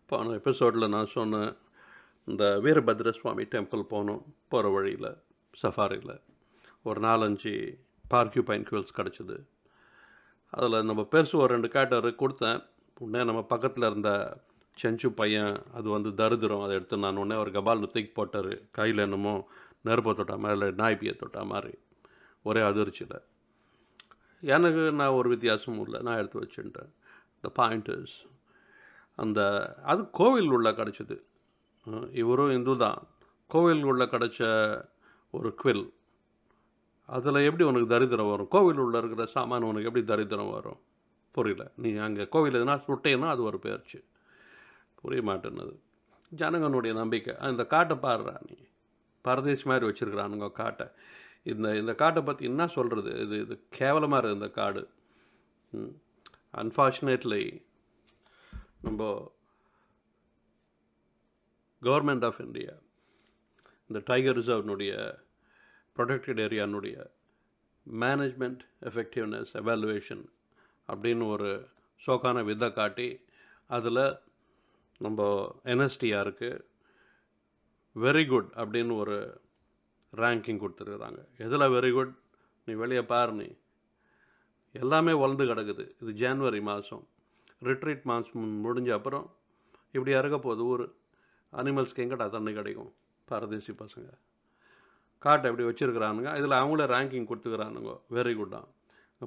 போன எபிசோடில் நான் சொன்னேன், இந்த வீரபத்ர சுவாமி டெம்பிள் போனோம். போகிற வழியில் சஃபாரியில் ஒரு 4-5 பார்க்யூபைன் குவில்ஸ் கிடச்சிது. அதில் நம்ம பெருசு ஒரு 2 கேட்டரு கொடுத்தேன். உடனே நம்ம பக்கத்தில் இருந்த செஞ்சு பையன் அது வந்து தரித்திரம், அதை எடுத்து நான் உடனே ஒரு கபால் தூக்கி போட்டார். கையில் என்னமோ நெருப்பை தொட்டா மாதிரி இல்லை நாய்ப்பியை தொட்டா மாதிரி, ஒரே அதிர்ச்சியில். எனக்கு நான் ஒரு வித்தியாசமும் இல்லை, நான் எடுத்து வச்சுட்டேன். த பாயிண்ட் இஸ், அது கோவில் உள்ள கிடச்சிது. இவரும் இந்து தான். கோவில் உள்ள கிடச்ச ஒரு குவில், அதில் எப்படி உனக்கு தரித்திரம் வரும்? கோவில் உள்ள இருக்கிற சாமான் உனக்கு எப்படி தரித்திரம் வரும்? புரியல. நீ அங்கே கோவில் எதுனா சுட்டேன்னா அது ஒரு பேர்ச்சி, புரிய மாட்டேன்னது. ஜனங்கனுடைய நம்பிக்கை. அந்த காட்டை பாடுறா, நீ பரதேசி மாதிரி வச்சுருக்கிறானுங்க காட்டை. இந்த காட்டை பற்றி என்ன சொல்கிறது? இது கேவலமாக இருக்குது இந்த காடு. அன்ஃபார்ச்சுனேட்லி நம்ம கவர்மெண்ட் ஆஃப் இந்தியா இந்த டைகர் ரிசர்வ்னுடைய ப்ரொடெக்டட் ஏரியானுடைய மேனேஜ்மெண்ட் எஃபெக்டிவ்னஸ் எவாலுவேஷன் அப்படின்னு ஒரு சோக்கான விதை காட்டி, அதில் நம்ம என்எஸ்டிஆருக்கு வெரி குட் அப்படின்னு ஒரு ரேங்கிங் கொடுத்துருக்குறாங்க. எதில் வெரி குட்? நீ வெளியே பாரு, நீ எல்லாமே வளர்ந்து கிடக்குது. இது ஜனவரி மாதம், ரிட்ரீட் மாதம் முடிஞ்ச அப்புறம் இப்படி இறக்க போகுது ஊர். அனிமல்ஸ்க்கு எங்கடா தண்ணி கிடைக்கும்? பரதேசி பசங்க காட்டை எப்படி வச்சுருக்கிறானுங்க. இதில் அவங்களே ரேங்கிங் கொடுத்துக்கிறானுங்க, வெரி குட்டாக.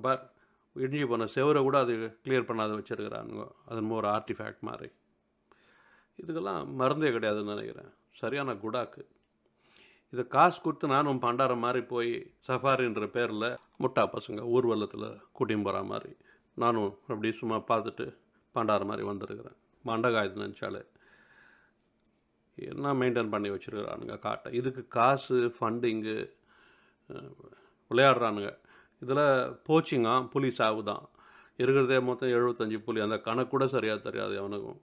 பார், இடிஞ்சு போன செவரை கூட அது கிளியர் பண்ணாத வச்சுருக்கிறானுங்க, அதன் ஒரு ஆர்டிஃபேக்ட் மாதிரி. இதுக்கெல்லாம் மருந்தே கிடையாதுன்னு நினைக்கிறேன். சரியான குடாக்கு. இதை காசு கொடுத்து நானும் பண்டாரம் மாதிரி போய் சஃபாரின்ற பேரில் முட்டா பசங்க ஊர்வலத்தில் கூட்டின்னு போகிற மாதிரி நானும் அப்படி சும்மா பார்த்துட்டு பண்டாரம் மாதிரி வந்திருக்கிறேன். மண்டகாயத்து நினச்சாலே என்ன மெயின்டைன் பண்ணி வச்சுருக்கிறானுங்க காட்டை. இதுக்கு காசு ஃபண்டிங்கு விளையாடுறானுங்க. இதில் போச்சிங்க புலி சாவுதான் இருக்கிறதே. மொத்தம் 75 புலி. அந்த கணக்கு கூட சரியாக தெரியாது அவனுக்கும்.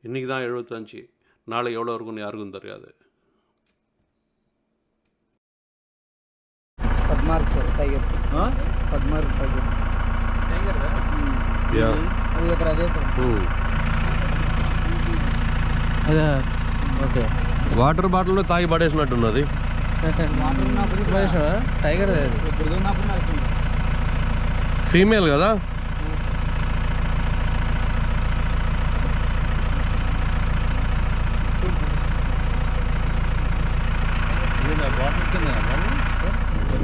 இன்றைக்கி தான் 75, நாளை எவ்வளோ இருக்குன்னு யாருக்கும் தெரியாது. पद्मार्क सर टाइगर पद्मार्क टाइगर या అది ఇక్కడ అదే సార్ అదే ఓకే. వాటర్ బాటిల్లో తాగి పడేసినట్టున్నది. వాటర్ ఉన్నప్పుడు టైగర్ ఇప్పుడు ఉన్నప్పుడు నడుస్తుంది. ఫీమేల్ కదా?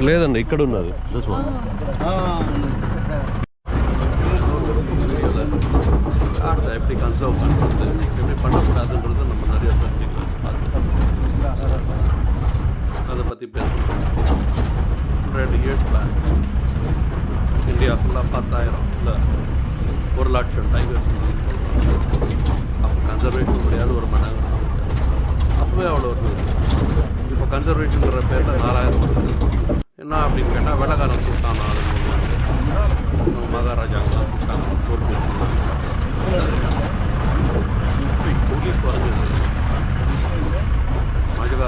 లేదండి, ఇక్కడ ఉన్నది. காட்டை எப்படி கன்சர்வ் பண்ணுறது, எப்படி பண்ணக்கூடாதுன்றது நம்ம நிறைய தெரிஞ்சுக்கலாம். அதை பற்றி பேசணும். 2 years பேக் இந்தியா ஃபுல்லாக 10,000 இல்லை 1,00,000 டைகர்ஸ். அப்போ கன்சர்வேஷன் முடியாது ஒரு மணி நேரம். அப்போவே அவ்வளோ இருந்தது. இப்போ கன்சர்வேஷன்கிற பேரில் 4,000 வருது. என்ன அப்படின்னு கேட்டால் வெள்ளக்காரன் சுட்டான், நம்ம மகாராஜாங்கெல்லாம் சுட்டாங்க, போட்டு கூலி குறைஞ்சது. மகாராஜா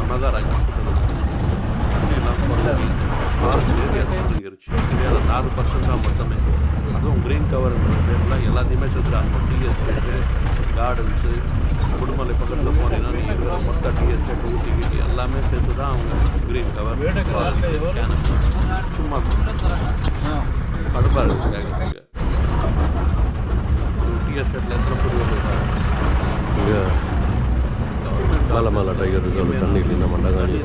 எல்லாம் குறைஞ்சி ஃபாரஸ்ட் ஏரியா குறைஞ்சிருச்சு. இந்தியாவில் 4% தான் மொத்தமே. அதுவும் க்ரீன் கவர்ன்ற பேரில் எல்லாத்தையுமே செஞ்சுட்டாங்க. டீ எஸ்டேட்டு, கார்டன்ஸு, குடுமலை பக்கத்தில் போனீங்கன்னா நீ இருக்கிற மொத்த டீ எஸ்டேட் ஊட்டி கீட்டி எல்லாமே சேர்த்து தான் அவங்க க்ரீன் கவர் சும்மா கடுப்பாக இருக்குது கேட்குறதுக்கு. டீ எஸ்டேட்டில் எத்தனை பொருள் இருக்காங்க இங்கே மேலே மேலே டைகர் இருக்குது. தண்ணி இல்லைன்னா மண்டகாணி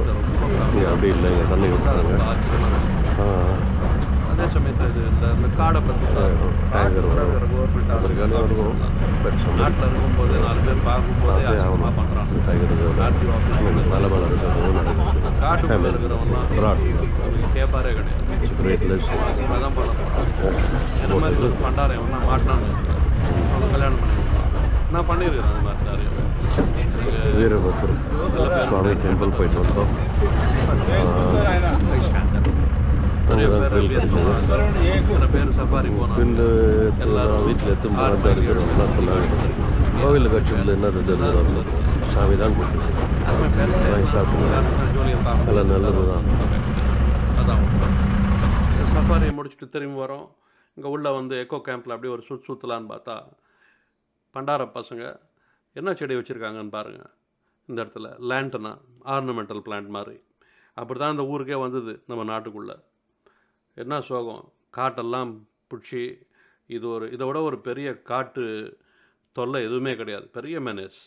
இங்கே அப்படி இல்லை, இங்கே தண்ணி விட்டுறாங்க. அதே சமயத்தில் இது இந்த காடை பற்றி டைகர் கவர்மெண்ட் இருக்கும். நாட்டில் இருக்கும்போது 4 பேர் பார்க்கும்போதே அதிகமாக பண்ணுறாங்க. டைகர் மேலே மேலே இருக்கிறது காட்டுக்குள்ளே இருக்கிறவங்களாம் கேட்பாரே கிடையாது. தான் பண்ண போகிறாங்க. என்ன மாதிரி பண்டாரம் எவனா மாட்டினான்னு அவங்க கல்யாணம் பண்ணி நான் பண்ணியிருக்கிறேன். அந்த மாதிரி நிறைய வீரபத்ர சுவாமி டெம்பிள் போயிட்டு வந்தோம். நிறைய பேர் சஃபாரி போனாங்க. எல்லாரும் வீட்டில் எடுத்து கோவில் கட்சியில் என்ன இருந்தது சாமி தான் எல்லாம் நல்லது தான். அதான் சஃபாரியை முடிச்சுட்டு திரும்பி வரோம். இங்கே உள்ளே வந்து எக்கோ கேம்பில் அப்படியே ஒரு சுற்றலான்னு பார்த்தா பண்டார பசங்க என்ன செடி வச்சுருக்காங்கன்னு பாருங்கள். இந்த இடத்துல லேண்டனா ஆர்னமெண்டல் பிளான்ட் மாதிரி. அப்படி தான் இந்த ஊருக்கே வந்தது நம்ம நாட்டுக்குள்ளே. என்ன சோகம், காட்டெல்லாம் பிடிச்சி இதை விட ஒரு பெரிய காட்டு தொல்லை எதுவுமே கிடையாது. பெரிய மெனேஸ்.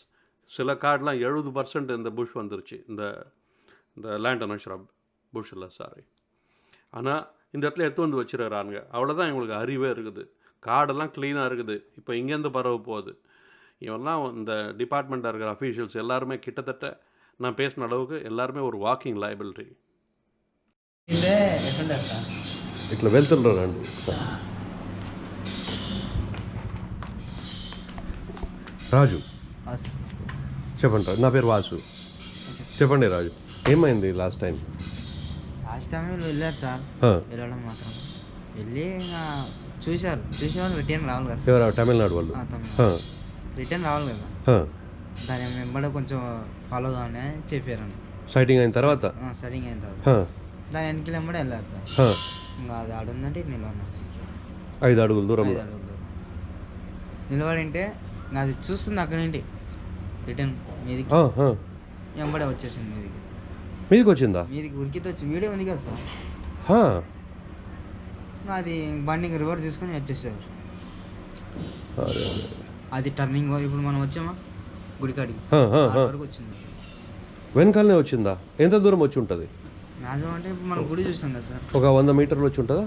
சில காடெலாம் 70% இந்த புஷ் வந்துருச்சு. இந்த லேண்டனா ஷ்ரப் புஷ் இல்லை சாரி. ஆனால் இந்த இடத்துல எடுத்து வந்து வச்சுருக்கிறானுங்க. அவ்வளோதான் இவங்களுக்கு அறிவே இருக்குது. காடெல்லாம் க்ளீனாக இருக்குது. இப்போ இங்கேருந்து பரவ போகுது. இவெல்லாம் இந்த டிபார்ட்மெண்ட்டில் இருக்கிற அஃபீஷியல்ஸ் எல்லாருமே கிட்டத்தட்ட நான் பேசின அளவுக்கு எல்லாருமே ஒரு వాకింగ్ లయబిలిటీ. ఇట్లా వెళ్తుండ్రండి. రాజు చెప్పండి. నా పేరు వాసు. చెప్పండి రాజు, ఏమైంది లాస్ట్ టైం వెళ్ళారు సార్. వెళ్ళడం మాత్రం వెళ్ళి ఇంకా చూసేవాళ్ళు రిటర్న్ రావాలి కదా సార్. ఎవరు? తమిళనాడు వాళ్ళు. రిటర్న్ రావాలి కదా. దాని వెంబడి కొంచెం ఫాలో కావాలని చెప్పారు. సైటింగ్ అయిన తర్వాత స్టార్టింగ్ అయిన తర్వాత దాని వెనక్కి వెంబడి వెళ్ళారు సార్. ఇంకా అది ఆడుందంటే నిలబడినా 5 అడుగుల దూరం. నిలబడింటే ఇంకా అది చూస్తుంది అక్కడి నుండి రిటర్న్ మీదికి వెంబడే వచ్చేసింది. మీదికి వచ్చిందా? మీదికి ఉరికితో వచ్చి వీడియో ఉంది కదా సార్. అది బండి రివర్స్ తీసుకొని వచ్చేసారు. అది టర్నింగ్ ఇప్పుడు మనం వచ్చామా గుడికాడికి వరకు వచ్చింది. వెనకాలనే వచ్చిందా? ఎంత దూరం వచ్చి ఉంటుంది? మ్యాక్సిమం అంటే ఇప్పుడు మనం గుడి చూస్తాం కదా సార్, ఒక 100 మీటర్లు వచ్చి ఉంటుందా?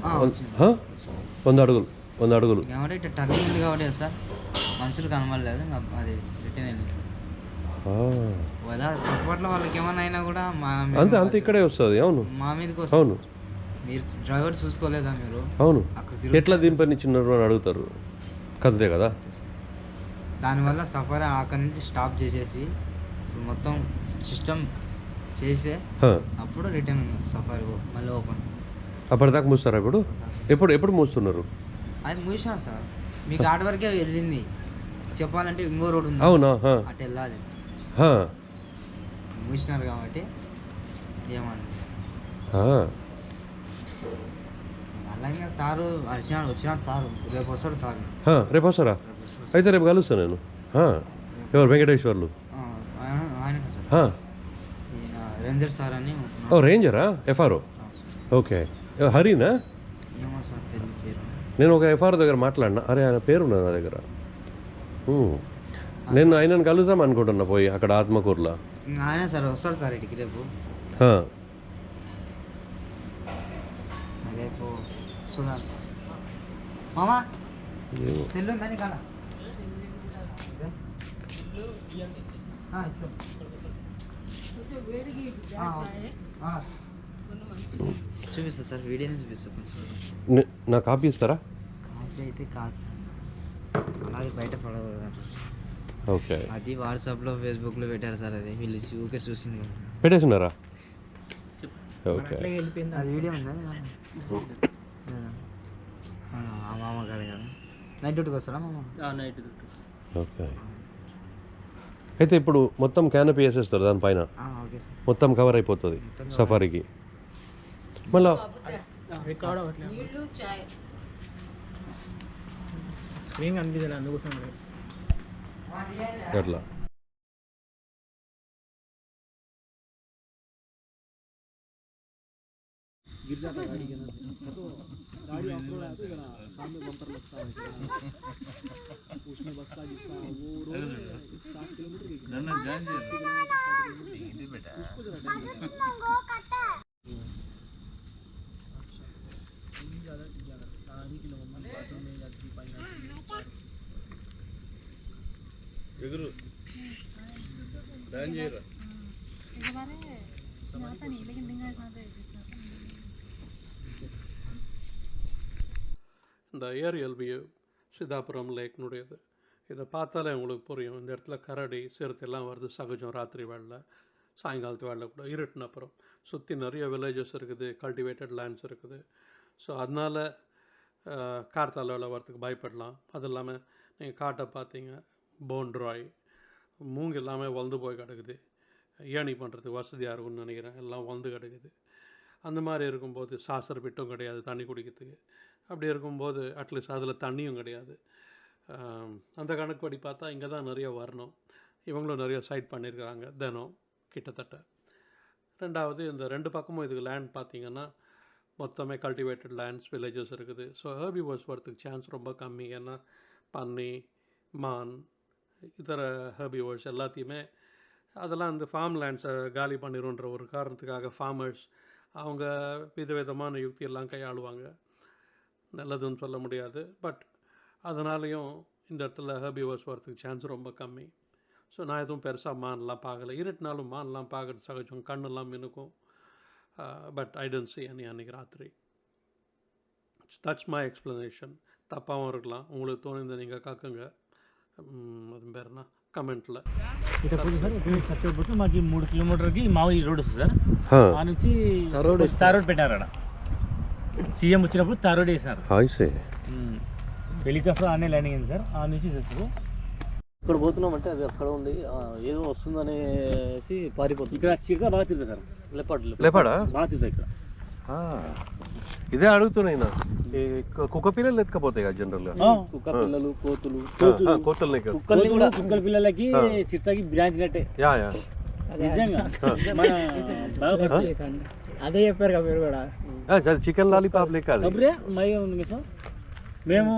100 అడుగులు. 100 అడుగులు కాబట్టి ఇట్లా టర్నింగ్ ఉంది కాబట్టి సార్ మనుషులు కనబడలేదు. అది రిటర్న్ వెళ్ళి పొరపాట్ల వాళ్ళకి ఏమైనా అయినా కూడా అంతే ఇక్కడే వస్తుంది. అవును, మా మీదకి వస్తుంది. అవును, మీరు డ్రైవర్ చూసుకోలేదా మీరు? అవును, అక్కడ ఎట్లా దింపనిచ్చినారు అని అడుగుతారు కదే కదా. దానివల్ల సఫారీ అక్కడి నుంచి స్టాప్ చేసేసి మొత్తం సిస్టమ్ చేసే అప్పుడు రిటర్న్ సఫారీ మళ్ళీ ఓపెన్. అప్పటిదాకా మూస్తారా? ఎప్పుడు మూస్తున్నారు? అది మూసినారు సార్. మీకు ఆడ వరకే వెళ్ళింది. చెప్పాలంటే ఇంకో రోడ్ ఉంది. అవునా? అటు వెళ్ళాలి. మూసినారు కాబట్టి ఏమన్నా అలాగే సారు వచ్చినాడు సారు. రేపు వస్తాడు సార్. రేపు వస్తారా? అయితే రేపు కలుస్తాను నేను. ఎవరు? వెంకటేశ్వర్లు ఆయన సార్. రేంజర్ సార్ అని. రేంజరా? ఎఫ్ఆర్ఓ. ఓకే. హరినా? ఏమో సార్ తెలియదు పేరు. నేను ఒక ఎఫ్ఆర్ఓ దగ్గర మాట్లాడినా. అరే ఆయన పేరు ఉన్నది నా దగ్గర. నేను ఆయనను కలుద్దాం అనుకుంటున్నా పోయి అక్కడ ఆత్మకూరులో. ఆయన సార్ వస్తాడు సార్ ఇటుకి రేపు. రేపు చూడాలి మామా. తెల్లుందని కాదా చూపిస్తా సార్. వీడియోని చూపిస్తా. నా కాపీ ఇస్తారా? కాపీ అయితే కాదు సార్, అలాగే బయట పడకూడదు. ఓకే. అది వాట్సాప్లో ఫేస్బుక్లో పెట్టారు సార్. అది వీళ్ళు ఊకే చూసింది. పెట్టేసినారా? ఓకే. అది వీడియో ఉందా? మామ కాదు కదా. నైట్ డ్యూటీకి వస్తారా మామ? Night duty. ఓకే. అయితే ఇప్పుడు మొత్తం క్యానపీ వేసేస్తారు దానిపైన. Okay sir. మొత్తం కవర్ అయిపోతుంది సఫారీకి. మళ్ళీ స్క్రీన్ కనిపించాలి అందుకోసం అట్లా. गाड़ी ऑफ-रोड है तो ये ना सामने बम्पर लगता है उसमें बस्सा जिससा वो रोड 60 किलोमीटर की ना जान जी ये बेटा उसको जरा टाइम लगेगा कटा ज्यादा सारी किलोमीटर बाथरूम में जाती पानी ఎదురు డాన్ చేయరా ఇదివారే నాతా నీ లేकिन दिन गाइस नाते இந்த ஏரியல் வியூ சிதாபுரம் லேக்னுடையது. இதை பார்த்தாலே உங்களுக்கு புரியும். இந்த இடத்துல கரடி சிறுத்தையெல்லாம் வருது சகஜம். ராத்திரி வேளையில், சாயங்காலத்து வேளையில் கூட இருட்டின அப்புறம் சுற்றி நிறைய வில்லேஜஸ் இருக்குது, கல்டிவேட்டட் லேண்ட்ஸ் இருக்குது. ஸோ அதனால் கார்த்தால வரத்துக்கு பயப்படலாம். அது இல்லாமல் நீங்கள் காட்டை பார்த்தீங்க, போன்ட்ராய் மூங்கு எல்லாமே வளர்ந்து போய் கிடக்குது. ஏணி பண்ணுறதுக்கு வசதியாக இருக்கும்னு நினைக்கிறேன். எல்லாம் வளர்ந்து கிடக்குது. அந்த மாதிரி இருக்கும்போது சாசர் பிட்டும் கிடையாது தண்ணி குடிக்கிறதுக்கு. அப்படி இருக்கும்போது அட்லீஸ்ட் அதில் தண்ணியும் கிடையாது. அந்த கணக்குப்படி பார்த்தா இங்கே தான் நிறைய வரணும். இவங்களும் நிறைய சைட் பண்ணியிருக்கிறாங்க தினம் கிட்டத்தட்ட. ரெண்டாவது இந்த 2 பக்கமும் இதுக்கு லேண்ட் பார்த்தீங்கன்னா மொத்தமே கல்டிவேட்டட் லேண்ட்ஸ் வில்லேஜஸ் இருக்குது. ஸோ ஹெர்பிவோர்ஸ் வரதுக்கு சான்ஸ் ரொம்ப கம்மி. ஏன்னா பன்னி, மான், இதர ஹெர்பிவோர்ஸ் எல்லாத்தையுமே அதெல்லாம் அந்த ஃபார்ம் லேண்ட்ஸை காலி பண்ணிடுன்ற ஒரு காரணத்துக்காக ஃபார்மர்ஸ் அவங்க விதவிதமான யுக்தியெல்லாம் கையாளுவாங்க. நல்லதுன்னு சொல்ல முடியாது, பட் அதனாலேயும் இந்த இடத்துல ஹெர்பிவோர்ஸ் வரதுக்கு சான்ஸ் ரொம்ப கம்மி. ஸோ நான் எதுவும் பெருசாக மான்லாம் பார்க்கல. இருட்டினாலும் மான்லாம் பார்க்குறது சகஜம், கண்ணெல்லாம் மினுக்கும். But I don't see any அன்றைக்கி ராத்திரி. That's my explanation. தப்பாகவும் இருக்கலாம், உங்களுக்கு தோணுந்த நீங்கள் కాకంగా అది పేరు నా కమెంట్లో. ఇక్కడ పోతే సార్ ఇక్కడ చచ్చిపోతే మాకు 3 కిలోమీటర్కి మామూలు రోడ్ వస్తుంది సార్. ఆ నుంచి తార్ రోడ్ పెట్టారు అక్కడ. సీఎం వచ్చినప్పుడు తార్ రోడ్ వేసినారు. హెలికాప్టర్ ఆనే ల్యాండింగ్ అయింది సార్. ఆ నుంచి తెచ్చారు. ఇక్కడ పోతున్నామంటే అది అక్కడ ఉంది, ఏదో వస్తుందనేసి పారిపోతుంది. ఇక్కడ చిరుత బాగా తిరుగుతుంది సార్. లేపాడా బాగా తిరుగుతుంది ఇక్కడ. ఇదే అడుగుతున్నా, కుక్క పిల్లలు ఎత్తుకపోతాయి కదా జనరల్గా. కుక్క పిల్లలు, కోతులు, కోతుల్ని కుక్కల పిల్లలకి చిరుతకి బిర్యానీ తిన్నట్టే. నిజంగా అదే చెప్పారు కదా మీరు కూడా. చికెన్ లాలీపాప్ లెక్క అది. అప్పుడే మేము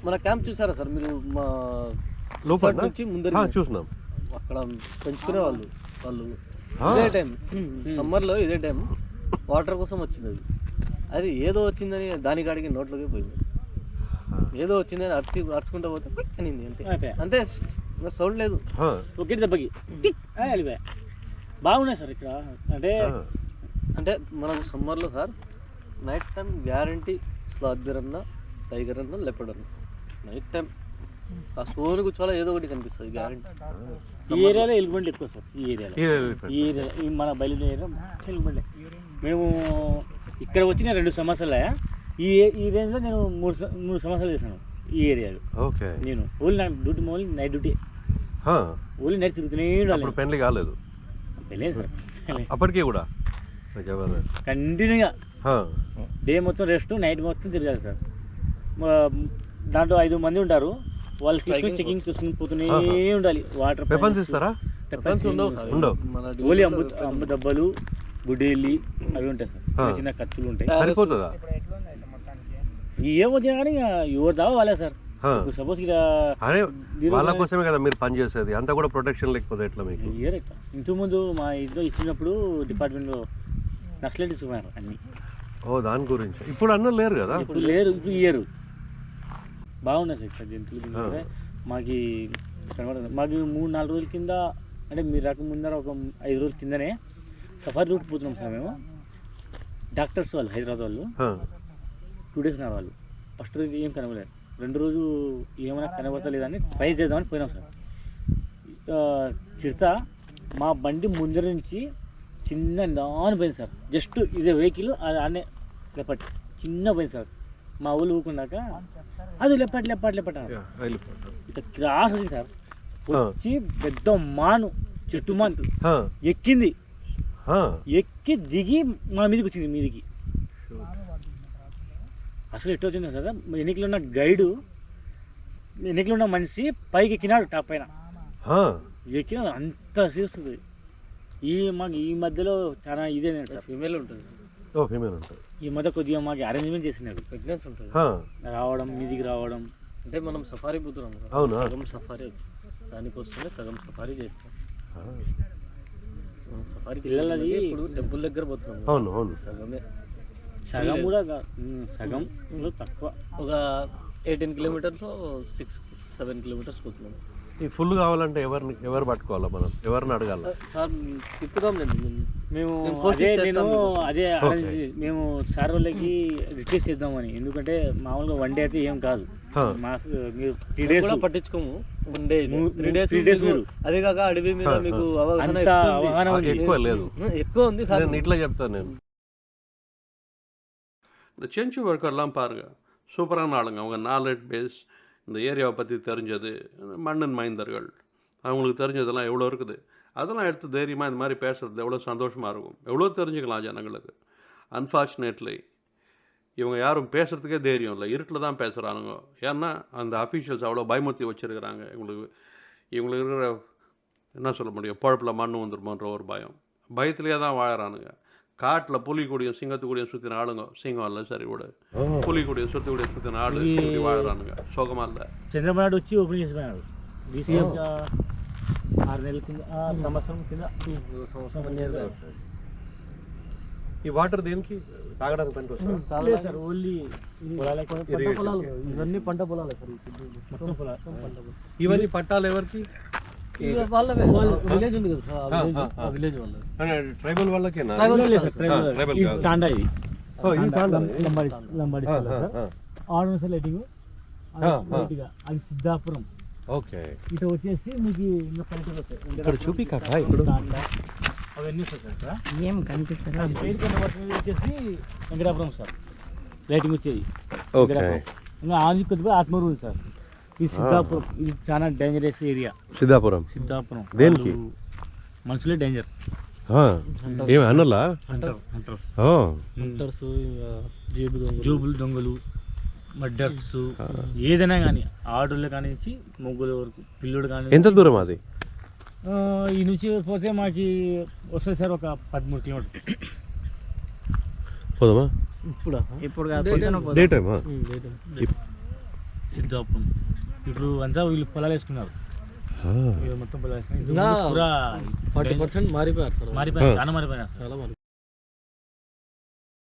మన క్యాంప్ చూసారా సార్ మీరు? మా లోపల నుంచి ముందర చూసినాం. అక్కడ పెంచుకునే వాళ్ళు ఇదే టైం సమ్మర్లో ఇదే టైం వాటర్ కోసం వచ్చింది. అది ఏదో వచ్చిందని దానికాడికి నోట్లోకి పోయింది. ఏదో వచ్చిందని అరుచుకుంటూ పోతే అనింది అంతే. అంతే, సౌండ్ లేదు. ఒకటి దెబ్బకి వెళ్ళిపోయా. బాగున్నాయి సార్ ఇక్కడ. అంటే మనకు సమ్మర్లో sir night time guarantee sloth bear అన్న, టైగర్ అన్న, లెపర్డ్ అన్న నైట్ టైం ఆ స్టోన్ కూర్చోవాలా ఏదో ఒకటి కనిపిస్తుంది గ్యారంటీ. ఈ ఏరియాలో ఎలుగుబండి ఎక్కువ సార్. ఈ ఏరియా మన బయలుదేరి ఏరియా ఎలుగుబండి. మేము ఇక్కడ వచ్చిన 2 సంవత్సరాలు. ఈ రేంజ్లో నేను 3 సంవత్సరాలు చేశాను ఈ ఏరియాలో. ఓకే. నేను ఓన్లీ నా duty only night duty. Only night తిరుగుతూనే ఉండాలి. పెళ్లి కాలేదు సార్ అప్పటికే కూడా కంటిన్యూగా డే మొత్తం రెస్ట్, నైట్ మొత్తం తిరగాలి సార్. దాంట్లో 5 మంది ఉంటారు. వాళ్ళకి చెకింగ్ చూసుకుని పోతూనే ఉండాలి. వాటర్ వెపన్స్ ఇస్తారా? ఓన్లీ అంబు దెబ్బలు, గుడ్డేళ్ళి అవి ఉంటాయి సార్. చిన్న కత్తులు ఉంటాయి. సరిపోతుందా? ఏమొచ్చినా కానీ ఎవరు దావా వాళ్ళే సార్. సపోజ్ వాళ్ళ కోసమే కదా మీరు పని చేసేది. అంతా కూడా ప్రొటెక్షన్ లేకపోతే ఎట్లా మీకు? ఇంతకుముందు మా ఇంట్లో ఇచ్చినప్పుడు డిపార్ట్మెంట్లో నక్సలైట్స్ ఉన్నారు అన్ని. దాని గురించి ఇప్పుడు అన్నలు లేరు కదా? ఇప్పుడు లేరు, ఇప్పుడు ఇయ్యరు. బాగున్నాయి సార్ ఇక్కడ జంతువులు. మాకు కనబడదు. మాకు 3-4 రోజుల కింద, అంటే మీరు రాకముందర ఒక 5 రోజుల కిందనే సఫారీ రూట్ పోతున్నాం సార్ మేము. డాక్టర్స్ వాళ్ళు హైదరాబాద్ వాళ్ళు 2 days ఉన్నారు వాళ్ళు. ఫస్ట్ రోజు ఏం కనబడలేదు. 2వ రోజు ఏమైనా కనబడతలేదని ట్రై చేద్దామని పోయినాం సార్. చిరుత మా బండి ముందర నుంచి చిన్న దాని పోయింది సార్. జస్ట్ ఇదే వెహికల్ అది అనే లెపట్ చిన్న పోయింది సార్. మా ఊళ్ళు ఊకున్నాక అది లెపట్ ఇట్లా క్రాస్ వచ్చింది సార్. వచ్చి పెద్ద మాను, చెట్టు మాను ఎక్కింది. ఎక్కి దిగి మా మీదకి వచ్చింది. మీదికి అసలు ఎట్లా వచ్చింది సార్? ఎన్నికలు ఉన్న గైడు, ఎన్నికలు ఉన్న మనిషి పైకి ఎక్కినాడు. టాప్ పైన ఎక్కిన అంత చేస్తుంది. మాకు ఈ మధ్యలో చాలా ఇదే సార్. ఫీమేల్ ఉంటుంది. ఈ మధ్య కొద్దిగా మాకు అరేంజ్మెంట్ చేసినాడు. ప్రెగ్నెన్సీ ఉంటుంది రావడం, మీదికి రావడం. అంటే మనం సఫారీ పోతున్నాం, సగం సఫారీ దానికోసమే సగం సఫారీ చేస్తాం. సఫారీ పిల్లలది ఇప్పుడు టెంపుల్ దగ్గర పోతున్నాం. సగం కూడా సగం తక్కువ. ఒక 18 కిలోమీటర్స్లో 6-7 కిలోమీటర్స్ పోతున్నాం. ఈ ఫుల్ కావాలంటే ఎవరు పట్టుకోవాలా? మనం ఎవరిని అడగాల? సార్ తిప్పుదాంలేండి. మేము మేము సార్ వాళ్ళకి రిక్వెస్ట్ చేద్దామని. ఎందుకంటే మామూలుగా 1 day అయితే ఏం కాదు. మీరు 3 days పట్టించుకోము. 1 day 3 days మీరు. అదే కాక అడవి మీద మీకు అవగాహన ఎక్కువ లేదు, ఎక్కువ ఉంది సార్. ఇట్లా చెప్తాను నేను. இந்த செஞ்சு ஒர்க்கெல்லாம் பாருங்கள், சூப்பரான ஆளுங்க. அவங்க நாலேஜ் பேஸ், இந்த ஏரியாவை பற்றி தெரிஞ்சது, மன்னன் மைந்தர்கள், அவங்களுக்கு தெரிஞ்சதெல்லாம் எவ்வளோ இருக்குது. அதெல்லாம் எடுத்து தைரியமாக இந்த மாதிரி பேசுகிறது எவ்வளோ சந்தோஷமாக இருக்கும். எவ்வளோ தெரிஞ்சுக்கலாம் ஜனங்களுக்கு. அன்ஃபார்ச்சுனேட்லி இவங்க யாரும் பேசுகிறதுக்கே தைரியம் இல்லை. இருட்டில் தான் பேசுகிறானுங்க. ஏன்னா அந்த அஃபீஷியல்ஸ் அவ்வளோ பயமுறுத்தி வச்சுருக்கிறாங்க. இவங்களுக்கு இருக்கிற என்ன சொல்ல முடியும், பொழப்பில் மண் வந்துருமோன்ற ஒரு பயம். பயத்திலே தான் வாழறானுங்க. காட்டில் புலிக்கூடியும் சிங்கத்துக்கூடியும் சுற்றின ஆளுங்க, சிங்கம் இல்லை சரி விடு, புலிக்கூடியும் சுற்றின ஆடு இப்படி வாழறானுங்க. సుఖமாக இல்லை. చంద్రబాబు నాయుడు వచ్చి ఓపెన్ చేసిపోయినాడు రీసెంట్గా 6 నెలల కింద, సంవత్సరం కింద. ఈ వాటర్ దేనికి తాగడానికి పనికి లేదు సార్, ఓన్లీ పొలాలు, ఇవన్నీ పంట పొలాలే సార్, మొత్తం పొలాలు. ఇవన్నీ పట్టాలు ఎవరికి? విలేజ్ ఉంది కదా సార్, ఆ విలేజ్ వాళ్ళు. ట్రైబల్ వాళ్ళకేనా? ట్రైబల్ తాండా ఇది, లంబాడి ఆర్డర్ లైటింగ్ అది సిద్ధాపురం. ఓకే, ఇటు వచ్చేసి మీకు ఇంకా పల్లెటూరు వస్తాయి. ఇక్కడ చూపి కాక ఇప్పుడు తాండా అవన్నీ వస్తాయి సార్. ఇక్కడ ఏం కనిపిస్తుంది పేరు కన్నా వచ్చేసి వెంకటాపురం సార్ లైటింగ్ వచ్చేది. ఓకే, ఇంకా ఆంధ్ర కొద్దిగా ఆత్మూరు ఉంది సార్. ఇది సిద్ధాపురం, ఇది చాలా డేంజరస్ ఏరియా. సిద్ధాపురం దేనికి? మనుషులే డేంజర్. ఏమి అన్నలా హంటర్స్, జేబులు దొంగలు, మర్డర్స్, ఏదైనా కానీ ఆడోళ్ళు కానీ మొగ్గుల వరకు పిల్లోడు కానీ. ఎంత దూరం అది? ఈ నుంచి పోతే మాకు వస్తుంది సార్ ఒక 13 కిలోమీటర్లు. పోదామా ఇప్పుడు డే టైమా? సిద్ధాపురం ఇప్పుడు అంతా వీళ్ళు పొలాలు వేసుకున్నారు, మొత్తం పొలాలు వేసుకున్నారు. 40% మారిపోయారు, చాలా మారిపోయారు.